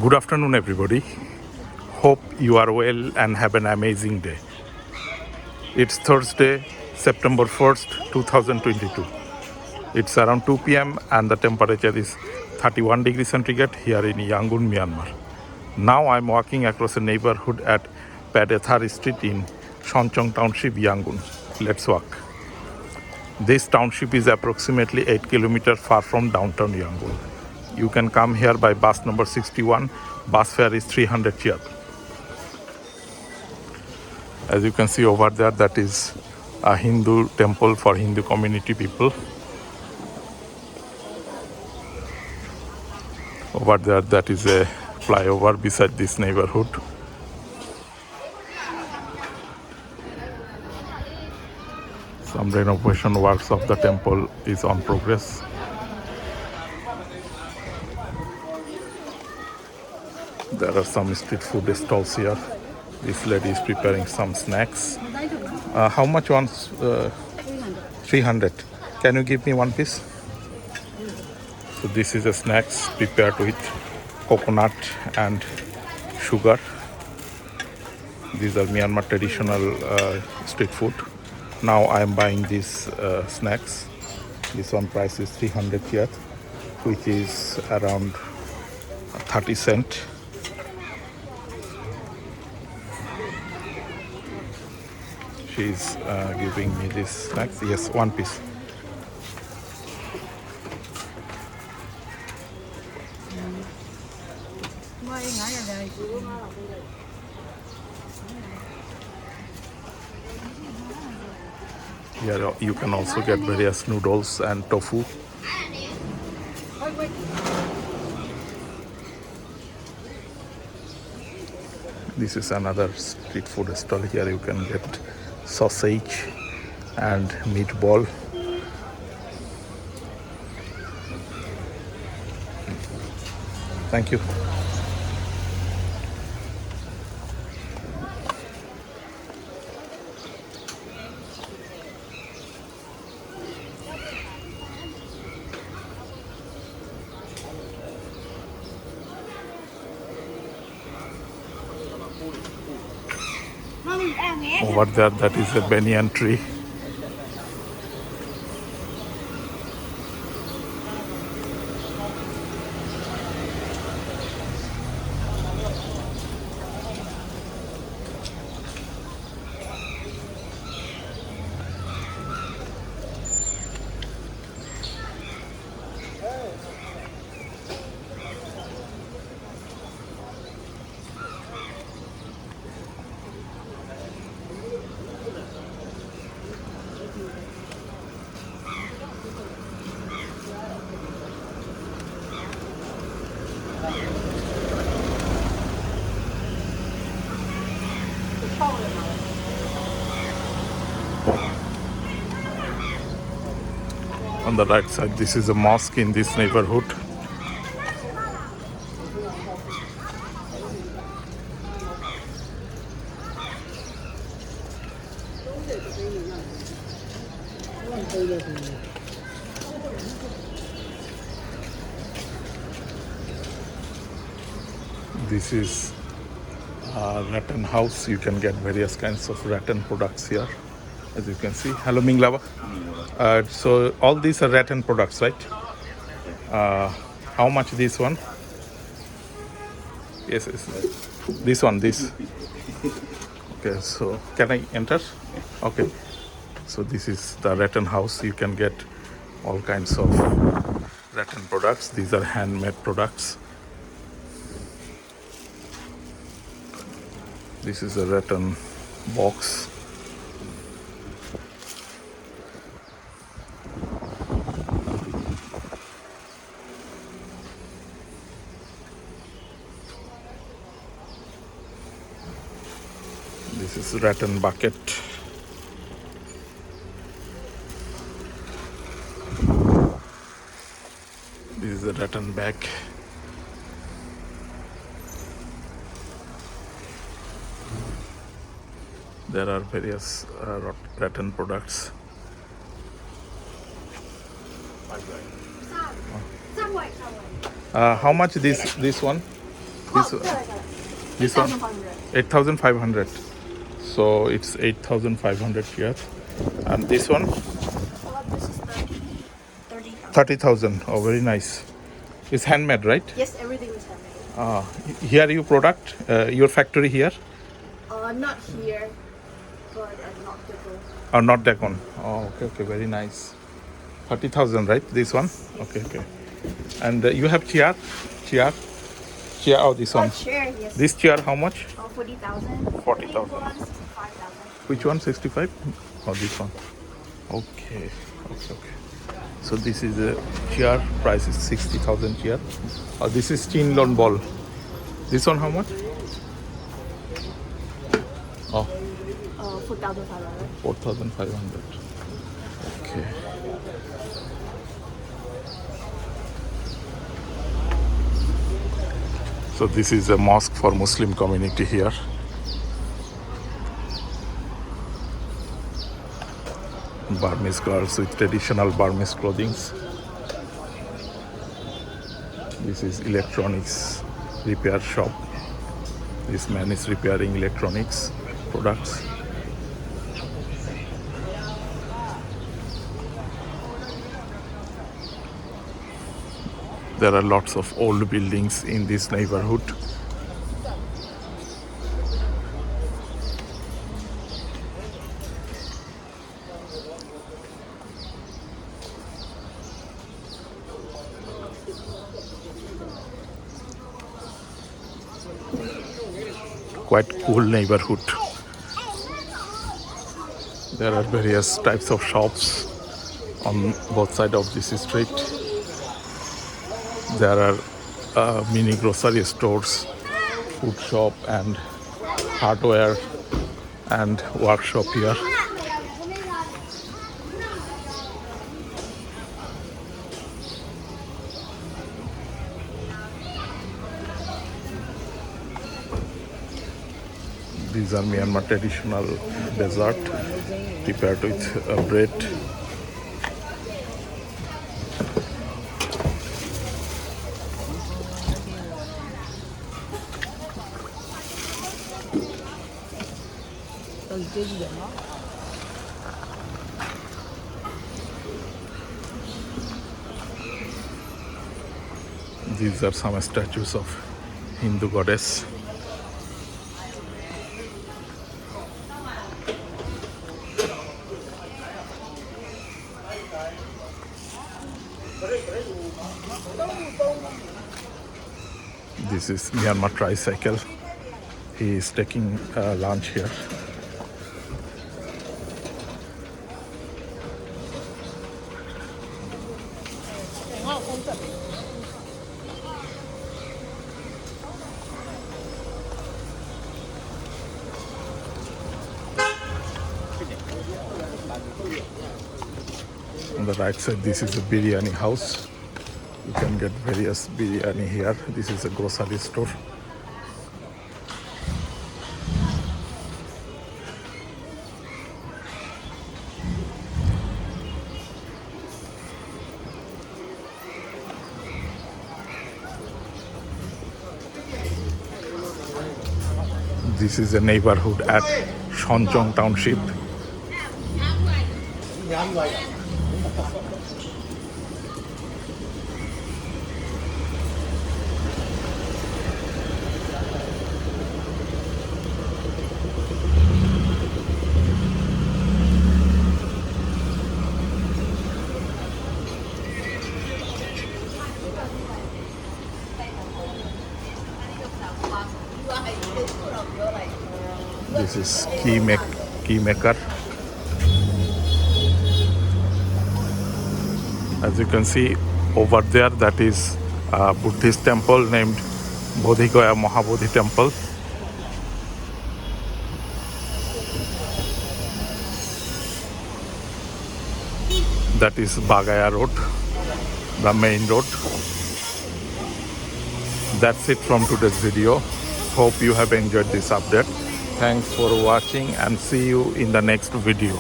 Good afternoon, everybody. Hope you are well and have an amazing day. It's Thursday, September 1st, 2022. It's around 2 p.m. and the temperature is 31 degrees centigrade here in Yangon, Myanmar. Now I'm walking across a neighborhood at Padethar Street in Shonchong Township, Yangon. Let's walk. This township is approximately 8 kilometers far from downtown Yangon. You can come here by bus number 61. Bus fare is 300 kyat. As you can see over there, that is a Hindu temple for Hindu community people. Over there, that is a flyover beside this neighborhood. Some renovation works of the temple is on progress. There are some street food stalls here. This lady is preparing some snacks. How much one? 300. Can you give me one piece? So this is a snacks prepared with coconut and sugar. These are Myanmar traditional street food. Now I am buying these snacks. This one price is 300 kyat, which is around 30 cents. She's giving me this snacks. Yes, one piece. Here you can also get various noodles and tofu. This is another street food stall. Here you can get sausage and meatball. Thank you. Over there, that is a banyan tree. On the right side, this is a mosque in this neighborhood. This is Rattan House. You can get various kinds of rattan products here, as you can see. Hello, Minglava. So all these are rattan products, right? How much this one? Yes, this one, this. Okay, so can I enter? Okay. So this is the Rattan House. You can get all kinds of rattan products. These are handmade products. This is a rattan box. This is rattan bucket. This is a rattan bag. There are various rattan products. How much this one? This this one 8,500. So it's 8,500 here. And this one This is 30,000. 30,000. Oh, very nice. It's handmade, right? Yes, everything is handmade. Here you product your factory here Not here, but not to go. or not that one? Oh, okay, okay, very nice. 30,000, right? This one? Okay, okay. And you have chair? Oh, this one. Chair, yes. This chair, how much? 40,000. 40,000. 5,000. Which one? 65? Oh, this one. Okay, okay, okay. So this is a chair. Price is 60,000 chair. This is Chinlon ball. This one, how much? Oh, 4,500. 4,500. Okay. So this is a mosque for Muslim community here. Burmese girls with traditional Burmese clothing. This is electronics repair shop. This man is repairing electronics products. There are lots of old buildings in this neighborhood. Quite cool neighborhood. There are various types of shops on both sides of this street. There are mini grocery stores, food shop and hardware and workshop here. These are Myanmar traditional dessert prepared with bread. These are some statues of Hindu goddess. This is Myanmar tricycle. He is taking lunch here. On the right side, this is a biryani house. You can get various biryani here. This is a grocery store. This is a neighborhood at Shonchong Township. This is key maker. As you can see over there, that is a Buddhist temple named Bodhigaya Mahabodhi Temple. That is Bagaya Road, the main road. That's it from today's video. Hope you have enjoyed this update. Thanks for watching and see you in the next video.